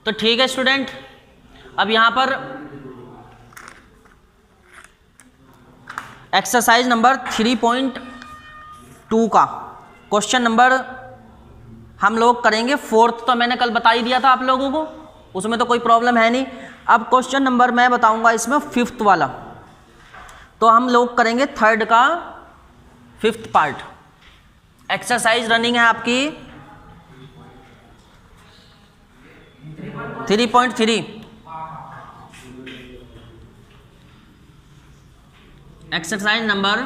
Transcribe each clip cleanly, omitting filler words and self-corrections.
तो ठीक है स्टूडेंट, अब यहां पर एक्सरसाइज नंबर 3.2 का क्वेश्चन नंबर हम लोग करेंगे फोर्थ। तो मैंने कल बता ही दिया था आप लोगों को, उसमें तो कोई प्रॉब्लम है नहीं। अब क्वेश्चन नंबर मैं बताऊंगा इसमें फिफ्थ वाला, तो हम लोग करेंगे थर्ड का फिफ्थ पार्ट। एक्सरसाइज रनिंग है आपकी 3.3। एक्सरसाइज नंबर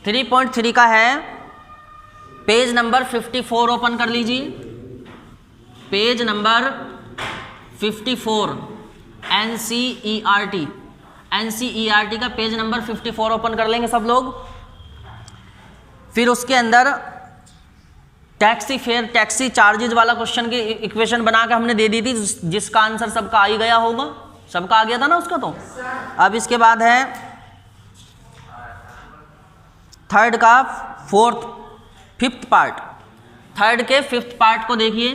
3.3 का है, पेज नंबर 54 ओपन कर लीजिए। पेज नंबर 54 एनसीईआरटी का पेज नंबर 54 ओपन कर लेंगे सब लोग। फिर उसके अंदर टैक्सी फेयर, टैक्सी चार्जेज वाला क्वेश्चन की इक्वेशन बना के हमने दे दी थी, जिसका आंसर सबका आ ही गया होगा, सबका आ गया था ना उसका। तो अब इसके बाद है थर्ड का फिफ्थ पार्ट। थर्ड के फिफ्थ पार्ट को देखिए।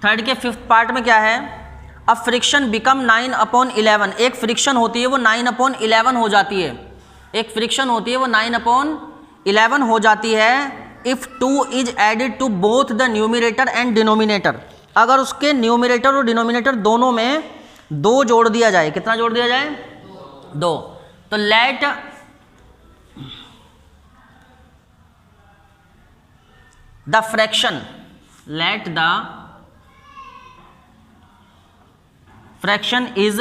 थर्ड के फिफ्थ पार्ट में क्या है, अब फ्रिक्शन बिकम 9/11। एक फ्रिक्शन होती है वो 9/11 हो जाती है। एक फ्रिक्शन होती है वो 9/11 हो जाती है if 2 is added to both the numerator and denominator. अगर उसके न्यूमरेटर और डिनोमिनेटर दोनों में 2 जोड़ दिया जाए। कितना जोड़ दिया जाए? 2। तो let the fraction is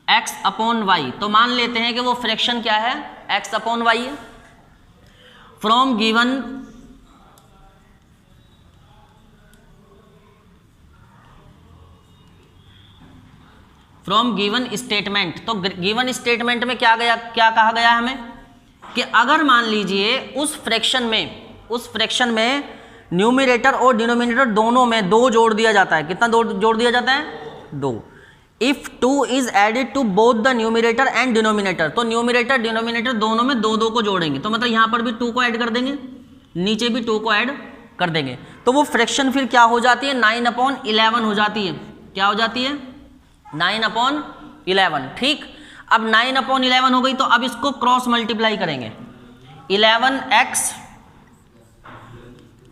x/y। तो मान लेते हैं कि वो फ्रैक्शन क्या है, x/y है। From given statement. तो गिवन स्टेटमेंट में क्या कहा गया हमें कि अगर मान लीजिए उस फ्रैक्शन में न्यूमरेटर और डिनोमिनेटर दोनों में 2 जोड़ दिया जाता है। कितना जोड़ दिया जाता है? 2। If 2 is added to both the numerator and denominator. तो न्यूमरेटर डिनोमिनेटर दोनों में 2 को जोड़ेंगे। तो मतलब यहां पर भी 2 को ऐड कर देंगे, नीचे भी 2 को ऐड कर देंगे। तो वो फ्रैक्शन फिर क्या हो जाती है? 9/11 हो जाती है। क्या हो जाती है? 9/11। ठीक, अब 9/11 हो गई तो अब इसको क्रॉस मल्टीप्लाई करेंगे। 11x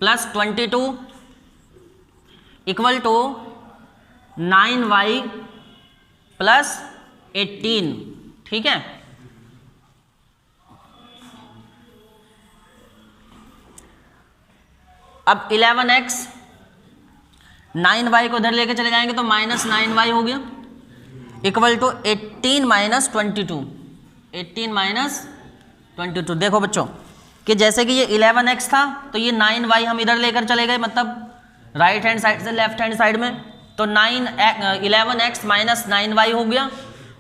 + 22 equal to 9y + 18। ठीक है, अब 11x 9y को इधर लेके चले जाएंगे तो -9y हो गया इक्वल टू 18 - 22। 18 - 22। देखो बच्चों कि जैसे कि ये 11x था तो ये 9y हम इधर लेकर चले गए, मतलब राइट हैंड साइड से लेफ्ट हैंड साइड में। तो 11x - 9y हो गया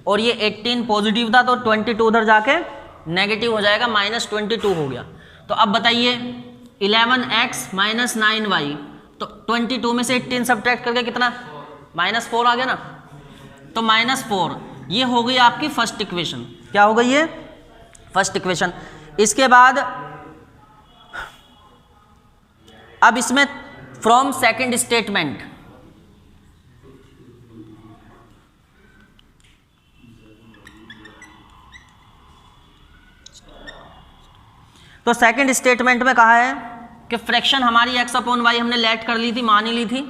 और ये 18 पॉजिटिव था तो 22 उधर जाके नेगेटिव हो जाएगा, -22 हो गया। तो अब बताइए 11x - 9y, तो 22 में से 18 सब्ट्रैक्ट करके कितना? -4 आ गया ना। तो -4 ये हो गई आपकी फर्स्ट इक्वेशन। क्या हो गई ये? First equation. इसके बाद अब इसमें फ्रॉम सेकंड स्टेटमेंट, तो सेकंड स्टेटमेंट में कहा है कि फ्रैक्शन हमारी x/y हमने लेट कर ली थी, मान ही ली थी।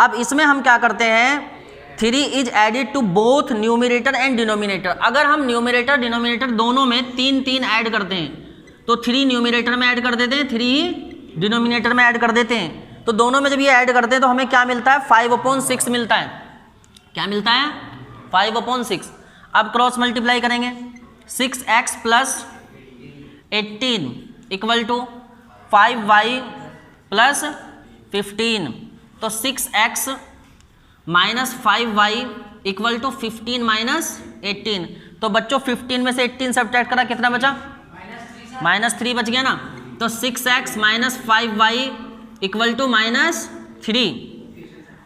अब इसमें हम क्या करते हैं, 3 is added to both numerator and denominator. अगर हम न्यूमरेटर डिनोमिनेटर दोनों में 3 ऐड करते हैं तो 3 न्यूमरेटर में ऐड कर देते हैं, 3 डिनोमिनेटर में ऐड कर देते हैं। तो दोनों में जब ये ऐड करते हैं तो हमें क्या मिलता है? 5/6 मिलता है। क्या मिलता है? 5/6। अब क्रॉस मल्टीप्लाई करेंगे, 6x + 18 इक्वल टू 5y + 15। तो 6x - 5y इक्वल टू 15 - 18। तो बच्चों 15 में से 18 सब्ट्रैक्ट करा, कितना बचा? -3 बच गया ना। तो 6x - 5y equal to -3,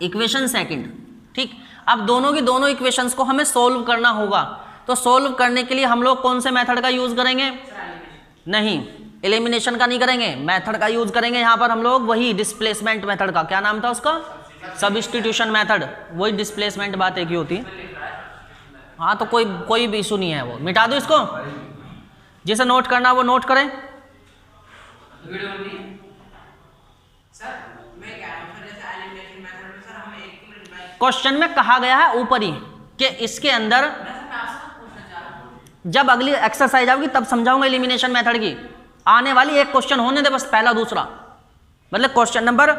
equation second. ठीक, अब दोनों की दोनों इक्वेशंस को हमें सोल्व करना होगा। तो सोल्व करने के लिए हम लोग कौन से मेथड का यूज करेंगे? नहीं, एलिमिनेशन का नहीं करेंगे, मेथड का यूज करेंगे यहाँ पर हम लोग, वही डिस्प्लेसमेंट मेथड का, क्या नाम था उसका, सब्स्टिट्यूशन मेथड, वही डिस्प्लेसमेंट बात एक ही होती है। हाँ तो कोई भी इशू नहीं है, वो मिटा दो इसको, जिसे नोट करना वो नोट करें। क्वेश्चन में कहा गया है ऊपर ही कि इसके अंदर, जब अगली एक्सरसाइज आएगी तब समझाऊंगा एलिमिनेशन मेथड की, आने वाली एक क्वेश्चन होने दे बस, पहला दूसरा, मतलब क्वेश्चन नंबर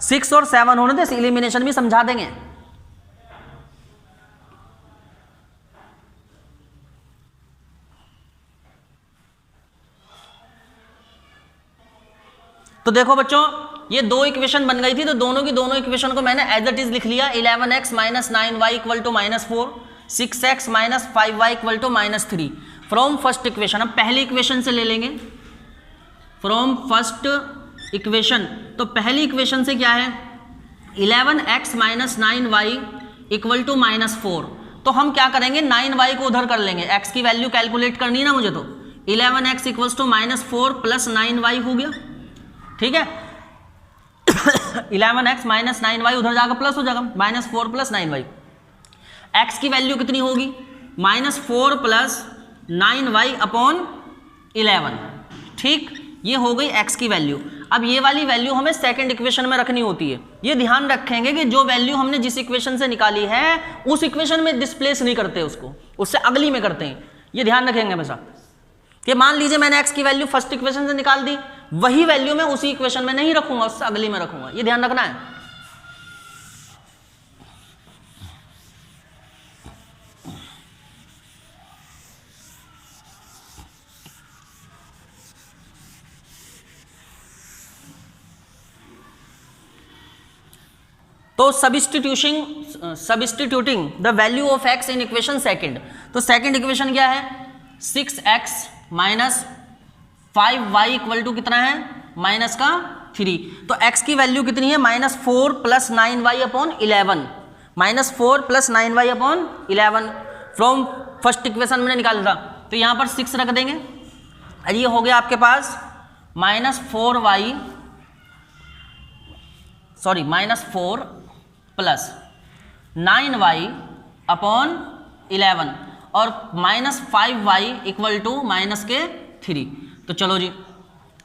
6 और 7 होने दे, एलिमिनेशन भी समझा देंगे। तो देखो बच्चों, ये दो इक्वेशन बन गई थी, तो दोनों की दोनों इक्वेशन को मैंने एज इट इज लिख लिया, 11x minus 9y equal to -4, 6x minus 5y equal to -3 from first equation. अब पहली इक्वेशन से ले लेंगे, फ्रॉम फर्स्ट इक्वेशन। तो पहली इक्वेशन से क्या है, 11x minus 9y equal to -4। तो हम क्या करेंगे, 9y को उधर कर लेंगे, x की वैल्यू कैलकुलेट करनी है ना मुझे, तो 11x equal to -4 plus 9y हो गया, ठीक है। 11x माइनस 9y उधर जाकर प्लस हो जाएगा, -4 प्लस 9y। x की वैल्यू कितनी होगी, -4 प्लस 9y अपॉन 11, ठीक, ये हो गई x की वैल्यू। अब ये वाली वैल्यू हमें सेकंड इक्वेशन में रखनी होती है। ये ध्यान रखेंगे कि जो वैल्यू हमने जिस इक्वेशन से निकाली है उस इक्वेशन में डिस्प्लेस नहीं करते उसको, उससे अगली में करते हैं। ये ध्यान रखेंगे हमेशा कि मान लीजिए मैंने x की वैल्यू फर्स्ट इक्वेशन से निकाल दी, वही वैल्यू मैं उसी इक्वेशन में नहीं रखूंगा, उससे अगली में रखूंगा, ये ध्यान रखना है। तो substituting the value of x in equation second. तो सेकंड इक्वेशन क्या है, 6x minus 5y equal to कितना है, माइनस का 3। तो x की वैल्यू कितनी है, -4 plus 9y upon 11, -4 plus 9y upon 11 from first equation मैंने निकाला था। तो यहाँ पर 6 रख देंगे, और ये हो गया आपके पास -4 प्लस 9y अपॉन 11 और -5y इक्वल टू -3। तो चलो जी,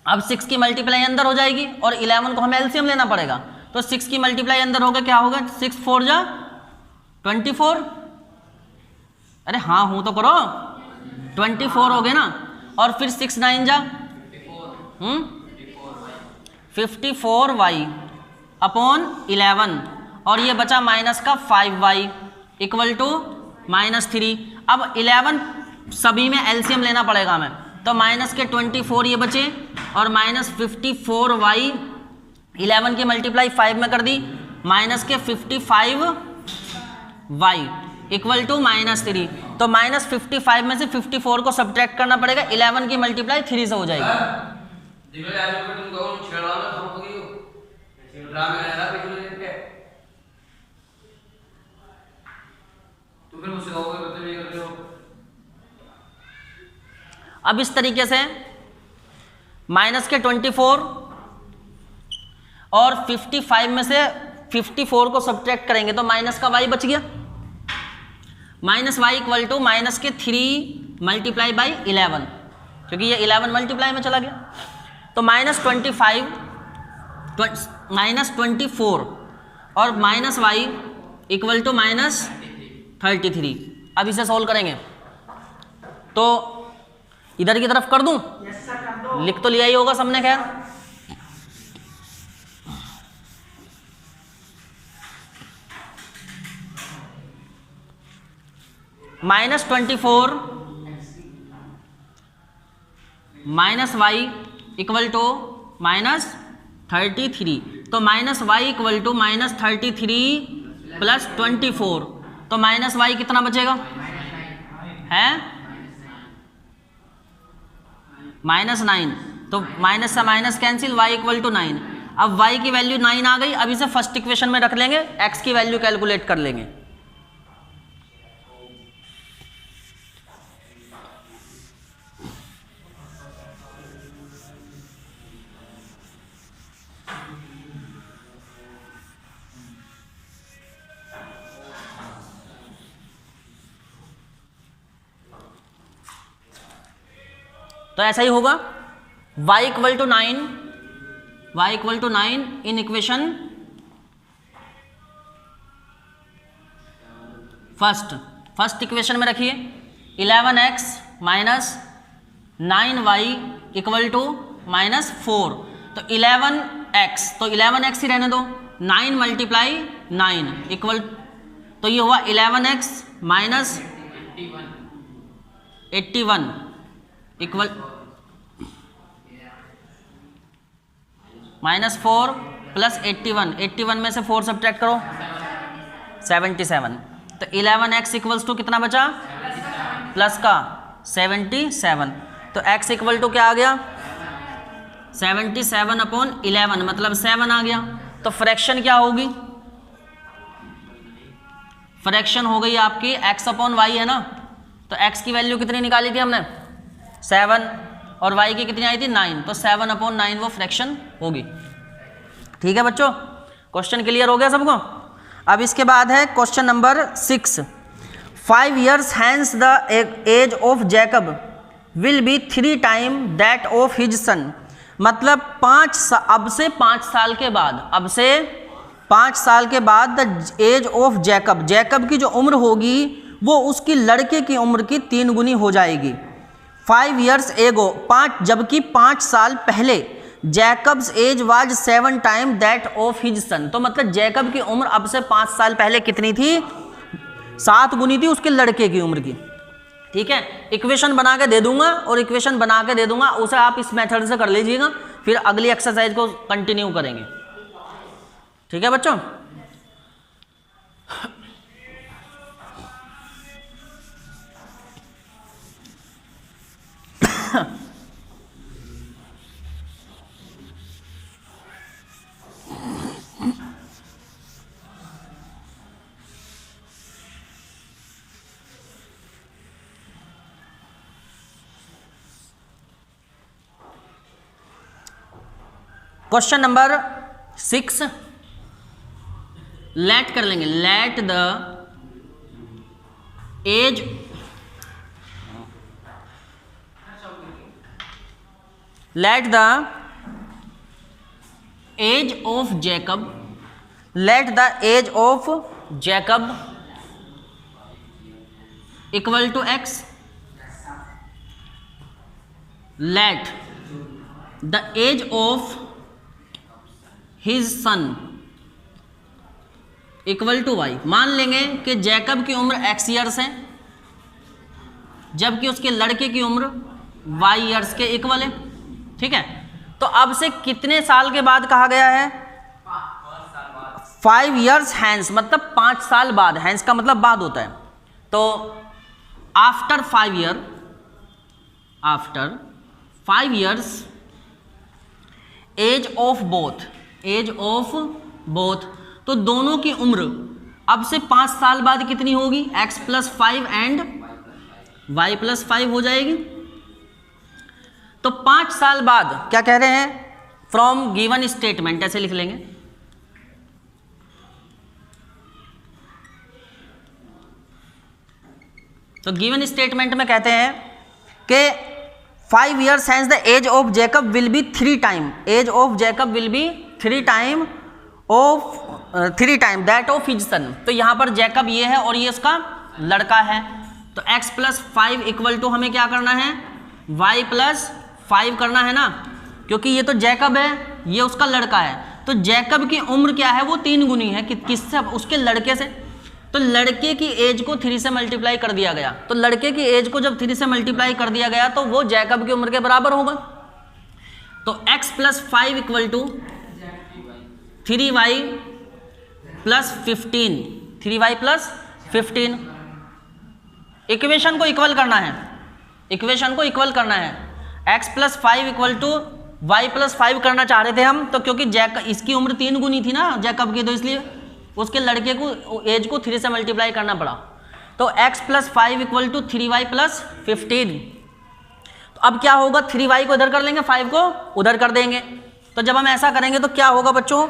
अब 6 की मल्टीप्लाई अंदर हो जाएगी और 11 को हमें एलसीएम लेना पड़ेगा। तो 6 की मल्टीप्लाई अंदर होगा, क्या होगा, 6 4 जा 24, अरे हाँ हूँ तो करो, 24 हो गए ना, और फिर 6 9 जा 54y अपॉन 11 और ये बचा माइनस का 5y इक्वल टू -3। अब 11 सभी में एलसीएम लेना पड़ेगा हमें, तो माइनस के 24 ये बचे और -54y 11 की मल्टीप्लाई 5 में कर दी, माइनस के 55y इक्वल टू -3। तो -55 में से 54 को सब्ट्रैक्ट करना पड़ेगा, 11 की मल्टीप्लाई 3 से हो जाएगी। अब इस तरीके से माइनस के 24 और 55 में से 54 को सब्ट्रैक्ट करेंगे तो माइनस का y बच गया, -y इक्वल टू माइनस के 3 मल्टीप्लाई बाई 11, क्योंकि ये 11 मल्टीप्लाई में चला गया। तो -24 और -y इक्वल टू -33। अब इसे सॉल्व करेंगे तो इधर की तरफ कर दूं, लिख तो लिया ही होगा सबने, खैर -24 -y इक्वल टू -33। तो -y इक्वल टू -33 प्लस 24, तो -y कितना बचेगा, है -9। तो माइनस से minus cancel, y equal to 9। अब y की वैल्यू 9 आ गई, अब इसे फर्स्ट इक्वेशन में रख लेंगे, x की वैल्यू कैलकुलेट कर लेंगे। तो ऐसा ही होगा y equal to 9, y equal to 9 in equation first equation में रखिए 11x minus 9y equal to -4, तो 11x, तो 11x ही रहने दो, 9 मल्टीप्लाई 9 इक्वल, तो ये हुआ 11x माइनस 81 इक्वल -4 प्लस 81 में से 4 सब्ट्रैक्ट करो 77, तो 11x इक्वल्स टू कितना बचा प्लस का 77, तो x इक्वल टू क्या आ गया 77 अपॉन 11 मतलब 7 आ गया। तो फ्रैक्शन क्या होगी, फ्रैक्शन हो गई आपकी x अपॉन वाई है ना, तो x की वैल्यू कितनी निकाली थी हमने 7 और y की कितनी आई थी 9, तो 7 अपॉन 9 वो फ्रैक्शन होगी। ठीक है बच्चों, क्वेश्चन क्लियर हो गया सबको। अब इसके बाद है question number 6, 5 years hence the age of Jacob will be 3 times that of his son, मतलब अब से 5 साल के बाद, अब से 5 साल के बाद the age of Jacob, Jacob की जो उम्र होगी वो उसकी लड़के की उम्र की 3 गुनी हो जाएगी। 5 years ago, 5 जबकि 5 साल पहले Jacob's age was 7 time that of his son, तो मतलब जैकब की उम्र अब से 5 साल पहले कितनी थी 7 गुनी थी उसके लड़के की उम्र की। ठीक है, इक्वेशन बना के दे दूंगा और इक्वेशन बना के दे दूंगा, उसे आप इस मेथड से कर लीजिएगा, फिर अगली एक्सरसाइज को कंटिन्यू करेंगे। ठीक है बच्चों, क्वेश्चन नंबर 6 लेट कर लेंगे, let the age of Jacob, let the age of Jacob equal to x, let the age of his son equal to y। मान लेंगे कि जैकब की उम्र x ईयर्स है जबकि उसके लड़के की उम्र y ईयर्स के इक्वल है। ठीक है, तो अब से कितने साल के बाद कहा गया है 5 years हैंस, मतलब 5 साल बाद, हैंस का मतलब बाद होता है, तो after 5 years age of both, तो दोनों की उम्र अब से 5 साल बाद कितनी होगी x plus 5 and y plus 5 हो जाएगी। तो 5 साल बाद क्या कह रहे हैं, फ्रॉम गिवन स्टेटमेंट, ऐसे लिख लेंगे, तो गिवन स्टेटमेंट में कहते हैं कि 5 years hence the age of Jacob will be 3 time, age of Jacob will be 3 time that of his son। तो यहाँ पर जैकब ये है और ये उसका लड़का है, तो x प्लस 5 इक्वल टू हमें क्या करना है y प्लस 5 करना है ना, क्योंकि ये तो जैकब है ये उसका लड़का है, तो जैकब की उम्र क्या है वो 3 गुनी है किससे, उसके लड़के से, तो लड़के की एज को 3 से मल्टीप्लाई कर दिया गया, तो लड़के की एज को जब 3 से मल्टीप्लाई कर दिया गया तो वो जैकब की उम्र के बराबर होगा। तो x plus 5 equal to 3y plus 15, 3y plus 15, equation को इक्वल करना है, इक्वेशन को इक्वल करना है, x plus 5 equal to y plus 5 करना चाह रहे थे हम, तो क्योंकि इसकी उम्र 3 गुनी थी ना जैकब की, तो इसलिए उसके लड़के को एज को 3 से मल्टीप्लाई करना पड़ा, तो x plus 5 equal to 3y plus 15। तो अब क्या होगा, 3y को इधर कर लेंगे, 5 को उधर कर देंगे, तो जब हम ऐसा करेंगे तो क्या होगा बच्चों,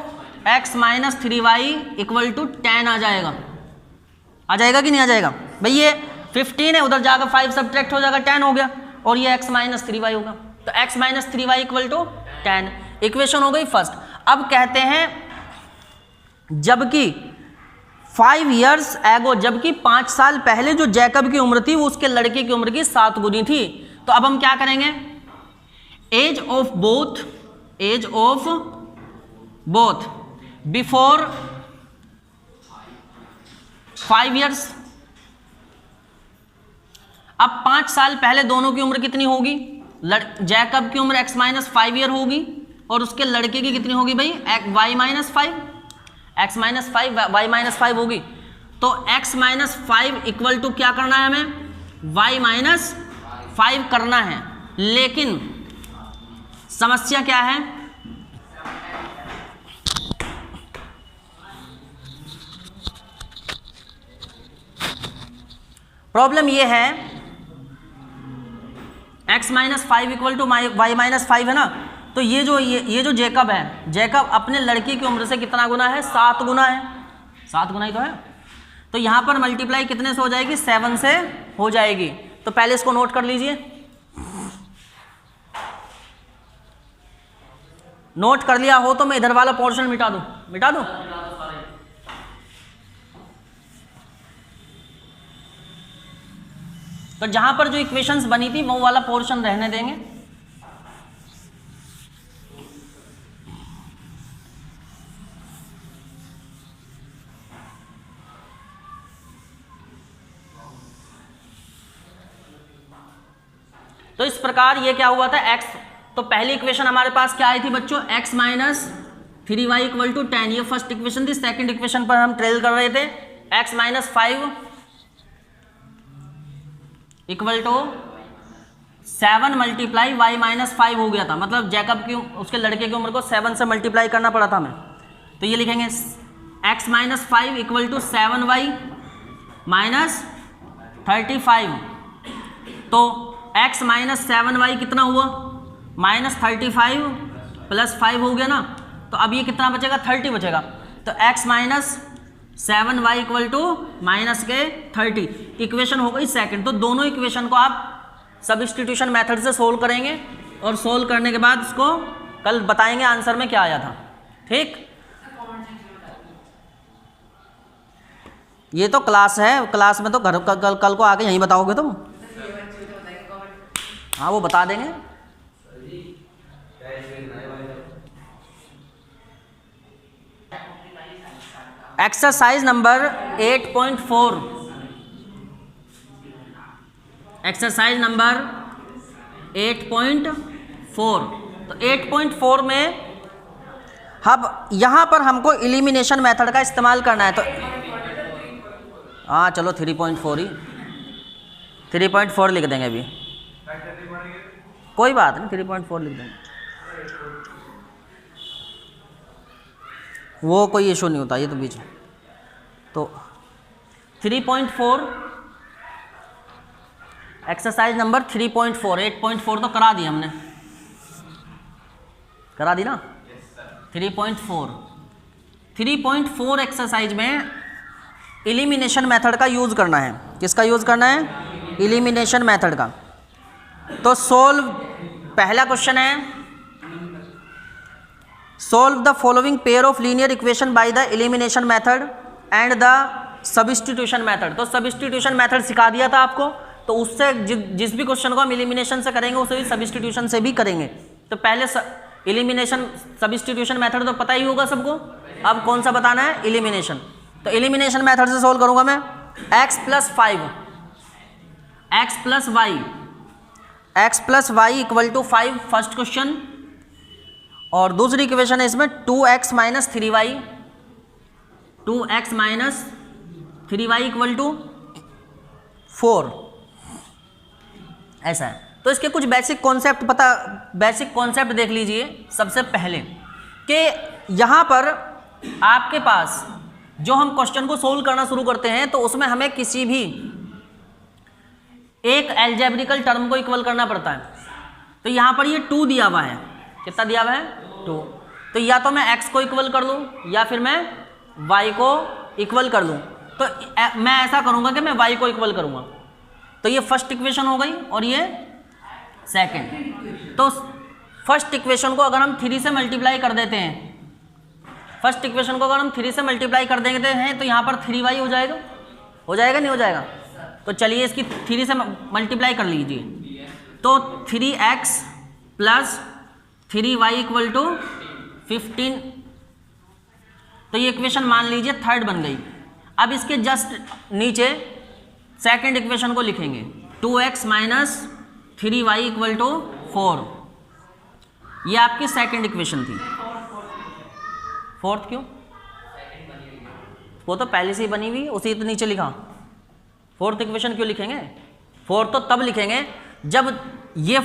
x minus 3y equal to 10 आ जाएगा कि नहीं आ जाएगा भाई, ये 15 है, उधर जाकर 5 सब्ट्रैक्ट हो जाएगा 10 हो गया, और ये x माइनस 3y होगा, तो x minus 3y equal to 10। Equation हो गई फर्स्ट। अब कहते हैं जबकि 5 years एगो, जबकि 5 साल पहले जो जैकब की उम्र थी वो उसके लड़के की उम्र की 7 गुनी थी। तो अब हम क्या करेंगे, age of both before 5 years। अब 5 साल पहले दोनों की उम्र कितनी होगी, जैकब की उम्र x माइनस 5 ईयर होगी और उसके लड़के की कितनी होगी भाई, y minus 5, x minus 5 y minus 5 होगी। तो x माइनस 5 इक्वल टू क्या करना है हमें, y माइनस 5 करना है। लेकिन समस्या क्या है, प्रॉब्लम ये है x minus 5 equal to y minus 5 है ना, तो ये जो जैकब है, जैकब अपने लड़की की उम्र से कितना गुना है, 7 गुना है, 7 गुना ही तो है। तो यहाँ पर मल्टीप्लाई कितने से हो जाएगी, 7 से हो जाएगी। तो पहले इसको नोट कर लीजिए, नोट कर लिया हो तो मैं इधर वाला पोर्शन मिटा दूं। तो जहां पर जो इक्वेशंस बनी थी वो वाला पोर्शन रहने देंगे। तो इस प्रकार ये क्या हुआ था, x, तो पहली इक्वेशन हमारे पास क्या आई थी बच्चों, x minus 3y equal to 10, ये फर्स्ट इक्वेशन थी। सेकंड इक्वेशन पर हम ट्रेल कर रहे थे, x minus 5 equal to 7 multiply y minus 5 हो गया था, मतलब जैकब की उसके लड़के की उम्र को 7 से मल्टीप्लाई करना पड़ा था हमें। तो ये लिखेंगे x minus 5 equal to 7y minus 35। तो x माइनस 7y कितना हुआ, माइनस 35 प्लस 5 हो गया ना। तो अब ये कितना बचेगा, 30 बचेगा। तो x minus 7y equal to minus के 30, इक्वेशन हो गई सेकंड। तो दोनों इक्वेशन को आप सब्स्टिट्यूशन मेथड से सोल्व करेंगे और सोल्व करने के बाद उसको कल बताएंगे आंसर में क्या आया था, ठीक। ये तो क्लास है, क्लास में तो घर कल को आके यहीं बताओगे तुम। हाँ वो बता देंगे। Exercise number 8.4, exercise number 8.4। तो 8.4 में अब यहाँ पर हमको एलिमिनेशन मेथड का इस्तेमाल करना है। तो हाँ चलो 3.4 ही, 3.4 लिख देंगे अभी, कोई बात नहीं, 3.4 लिख देंगे, वो कोई इशू नहीं होता, ये तो बीच में। तो 3.4 एक्सरसाइज नंबर 3.4, 8.4 तो करा दी हमने, करा दी ना। 3.4 एक्सरसाइज में एलिमिनेशन मेथड का यूज़ करना है। किसका यूज़ करना है, एलिमिनेशन मेथड का। तो सोल्व, पहला क्वेश्चन है solve the following pair of linear equation by the elimination method and the substitution method. तो सब्स्टिट्यूशन मेथड सिखा दिया था आपको, तो उससे जिस भी क्वेश्चन को हम एलिमिनेशन से करेंगे उसे भी सब्स्टिट्यूशन से भी करेंगे। तो पहले एलिमिनेशन सब्स्टिट्यूशन मेथड तो पता ही होगा सबको, अब कौन सा बताना है, एलिमिनेशन। तो एलिमिनेशन मेथड से सोल्व करूंगा मैं, x plus 5, x plus y equal to 5 first question, और दूसरी इक्वेशन है इसमें 2x minus 3y, 2x minus 3y equal to 4, ऐसा है। तो इसके कुछ बेसिक कॉन्सेप्ट देख लीजिए। सबसे पहले कि यहाँ पर आपके पास जो हम क्वेश्चन को सोल्व करना शुरू करते हैं तो उसमें हमें किसी भी एक अलजेब्रिकल टर्म को इक्वल करना पड़ता है। तो यहाँ पर ये 2 दिया हुआ है, कितना दिया हुआ है, 2। तो या तो मैं x को इक्वल कर लूँ या फिर मैं y को इक्वल कर लूँ। तो मैं ऐसा करूँगा कि मैं y को इक्वल करूँगा। तो ये फर्स्ट इक्वेशन हो गई और ये सेकंड। तो फर्स्ट इक्वेशन को अगर हम 3 से मल्टीप्लाई कर देते हैं, फर्स्ट इक्वेशन को अगर हम 3 से मल्टीप्लाई कर देते हैं तो यहाँ पर 3y हो जाएगा, नहीं हो जाएगा? तो चलिए इसकी 3 से मल्टीप्लाई कर लीजिए। तो 3x plus 3y equal to 15। तो ये इक्वेशन मान लीजिए थर्ड बन गई। अब इसके जस्ट नीचे सेकंड इक्वेशन को लिखेंगे, 2x minus 3y equal to 4। ये आपकी सेकंड इक्वेशन थी। फोर्थ क्यों? वो तो पहले से ही बनी हुई, उसी तो नीचे लिखा। फोर्थ इक्वेशन क्यों लिखेंगे? फोर्थ तो तब लिखेंगे जब ये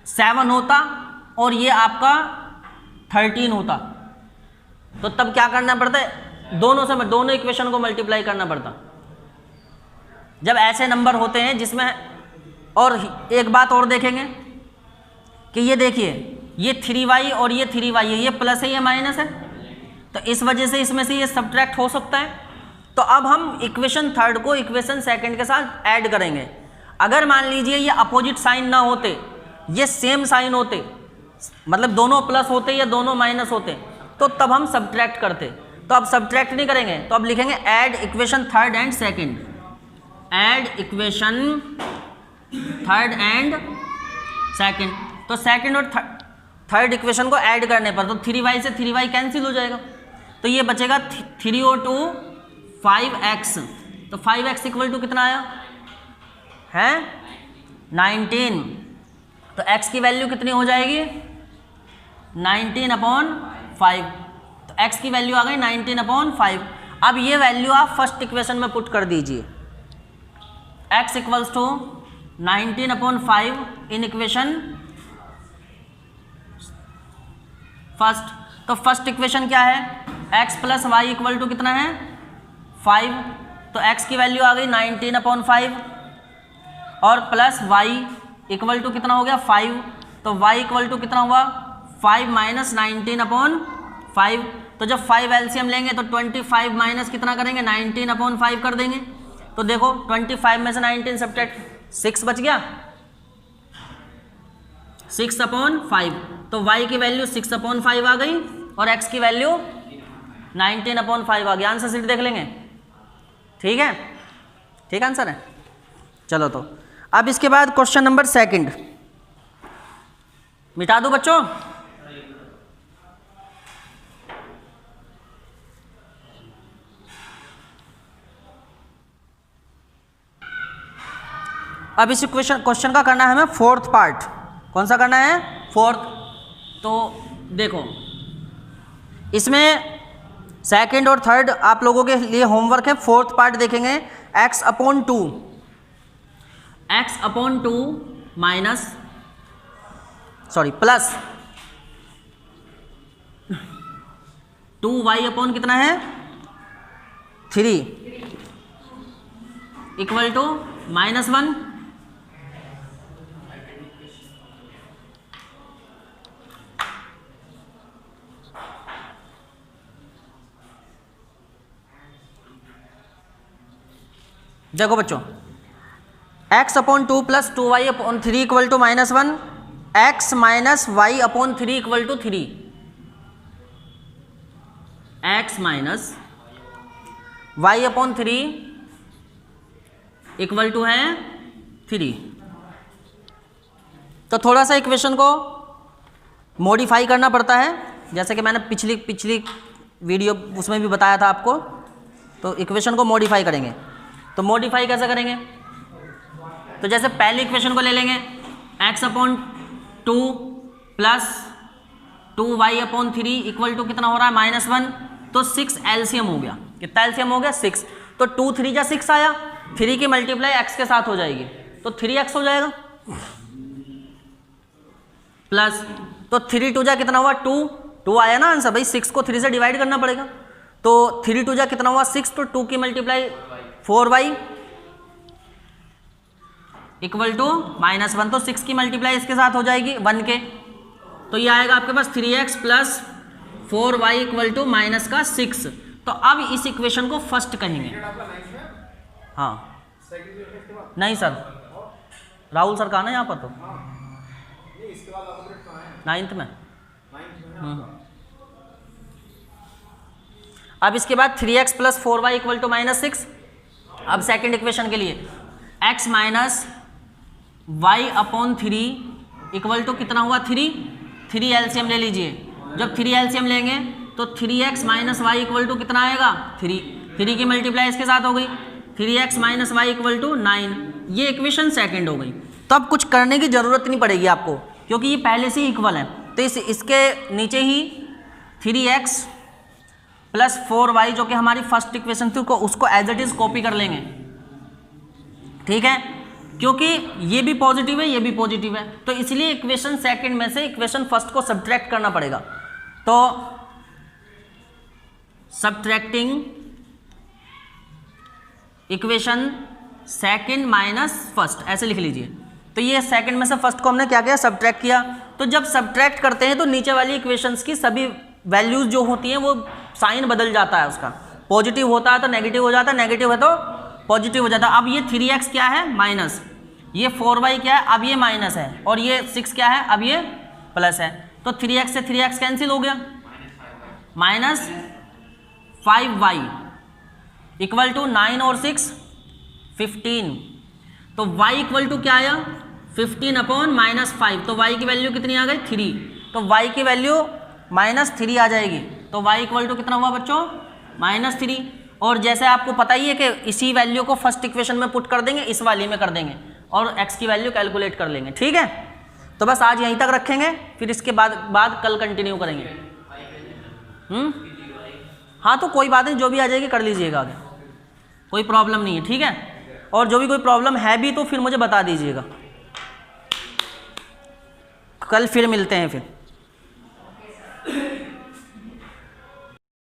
7 होता और ये आपका 13 होता, तो तब क्या करना पड़ता है? दोनों इक्वेशन को मल्टीप्लाई करना पड़ता। जब ऐसे नंबर होते हैं जिसमें, और एक बात और देखेंगे कि ये देखिए, ये 3y और ये 3y है, ये प्लस है, ये माइनस है, तो इस वजह से इसमें से ये सब्ट्रैक्ट हो सकता है। तो अब हम इक्वेशन थर्ड को इक्वेशन सेकंड के साथ ऐड करेंगे। अगर मान लीजिए ये अपोजिट साइन ना होते, ये सेम साइन होते, मतलब दोनों प्लस होते या दोनों माइनस होते, तो तब हम सब्ट्रैक्ट करते। तो अब सब्ट्रैक्ट नहीं करेंगे, तो अब लिखेंगे add equation third and second, add equation third and second. तो सेकंड और थर्ड इक्वेशन को ऐड करने पर तो 3y से 3y कैंसिल हो जाएगा, तो ये बचेगा 3 और 2 5x। तो 5x इक्वल टू कितना आया है? 19। तो x की वैल्यू कितनी हो जाएगी? 19/5। तो x की वैल्यू आ गई 19/5। अब ये वैल्यू आप फर्स्ट इक्वेशन में पुट कर दीजिए, x equals to 19/5 in equation first. तो फर्स्ट इक्वेशन क्या है? x plus y equal to कितना है? 5। तो x की वैल्यू आ गई 19/5 और प्लस y इक्वल टू कितना हो गया? 5। तो y इक्वल टू कितना हुआ? 5 माइनस 19/5। तो जब 5 एलसीएम लेंगे तो 25 माइनस कितना करेंगे? 19/5 कर देंगे। तो देखो 25 में से 19 सब्ट्रैक्ट 6 बच गया, 6/5। तो y की वैल्यू 6/5 आ गई और x की वैल्यू 19/5 आ गई। आंसर सीट देख लेंगे, ठीक है? ठीक आंसर है। चलो तो अब इसके बाद क्वेश्चन नंबर सेकंड मिटा दो बच्चों। अब इस क्वेश्चन का करना है हमें फोर्थ पार्ट। कौन सा करना है? फोर्थ। तो देखो इसमें सेकंड और थर्ड आप लोगों के लिए होमवर्क है। फोर्थ पार्ट देखेंगे, x/2 minus plus 2y upon कितना है? 3 इक्वल टू -1। देखो बच्चों, x/2 plus 2y/3 equal to -1, x minus y/3 equal to 3, x minus y/3 equal to है 3। तो थोड़ा सा इक्वेशन को मॉडिफाई करना पड़ता है, जैसे कि मैंने पिछली वीडियो उसमें भी बताया था आपको। तो इक्वेशन को मॉडिफाई करेंगे, तो मॉडिफाई कैसे करेंगे? तो जैसे पहली इक्वेशन को ले लेंगे, x/2 plus 2y/3 equal to कितना हो रहा है? -1। तो 6 एलसीएम हो गया। कितना एलसीएम हो गया? 6। तो 2 3 जा 6 आया, 3 की मल्टीप्लाई x के साथ हो जाएगी, तो 3x हो जाएगा प्लस, तो 3 2 जा कितना हुआ? 2 आया ना आंसर भाई। 6 को 3 से डिवाइड करना पड़ेगा, तो 3 2 जा कितना हुआ? 6। तो 2 की मल्टीप्लाई 4y इक्वल टू -1। तो 6 की मल्टीप्लाई इसके साथ हो जाएगी 1 के, तो ये आएगा आपके पास 3x plus 4y equal to -6। तो अब इस इक्वेशन को फर्स्ट कहेंगे। हाँ नहीं सर, राहुल सर का ना यहाँ पर। तो 9th में। अब इसके बाद 3x + 4y = -6। अब सेकंड इक्वेशन के लिए x - y/3 = कितना हुआ 3 एलसीएम ले लीजिए। जब 3 एलसीएम लेंगे तो 3x - y = कितना आएगा 3 की मल्टीप्लाई इसके साथ हो गई 3x - y = 9। ये इक्वेशन सेकंड हो गई। तो अब कुछ करने की ज़रूरत नहीं पड़ेगी आपको क्योंकि ये पहले से ही इक्वल है। तो इसके नीचे ही 3x + 4y जो कि हमारी फर्स्ट इक्वेशन थी उसको एज इट इज़ कॉपी कर लेंगे, ठीक है, क्योंकि ये भी पॉजिटिव है ये भी पॉजिटिव है। तो इसलिए इक्वेशन सेकंड में से इक्वेशन फर्स्ट को सब्ट्रैक्ट करना पड़ेगा। तो subtracting equation second minus first ऐसे लिख लीजिए। तो ये सेकंड में से फर्स्ट को हमने क्या किया सब्ट्रैक्ट किया। तो जब सब्ट्रैक्ट करते हैं तो नीचे वाली इक्वेशंस की सभी वैल्यूज जो होती हैं वो साइन बदल जाता है उसका, पॉजिटिव होता है तो नेगेटिव हो जाता है, नेगेटिव है तो पॉजिटिव हो जाता है। अब ये 3x क्या है माइनस, ये 4y क्या है अब ये माइनस है, और ये 6 क्या है अब ये प्लस है। तो 3x से 3x कैंसिल हो गया, -5y = 9 और 6 15। तो y = क्या आया 15/-5। तो y की वैल्यू कितनी आ गई 3। तो y की वैल्यू -3 आ जाएगी। तो y = कितना हुआ बच्चों -3। और जैसे आपको पता ही है कि इसी वैल्यू को फर्स्ट इक्वेशन में पुट कर देंगे, इस वाली में कर देंगे और x की वैल्यू कैलकुलेट कर लेंगे, ठीक है। तो बस आज यहीं तक रखेंगे, फिर इसके बाद कल कंटिन्यू करेंगे। हाँ तो कोई बात नहीं, जो भी आ जाएगी कर लीजिएगा आगे, कोई प्रॉब्लम नहीं है, ठीक है। और जो भी कोई प्रॉब्लम है भी तो फिर मुझे बता दीजिएगा, कल फिर मिलते हैं फिर।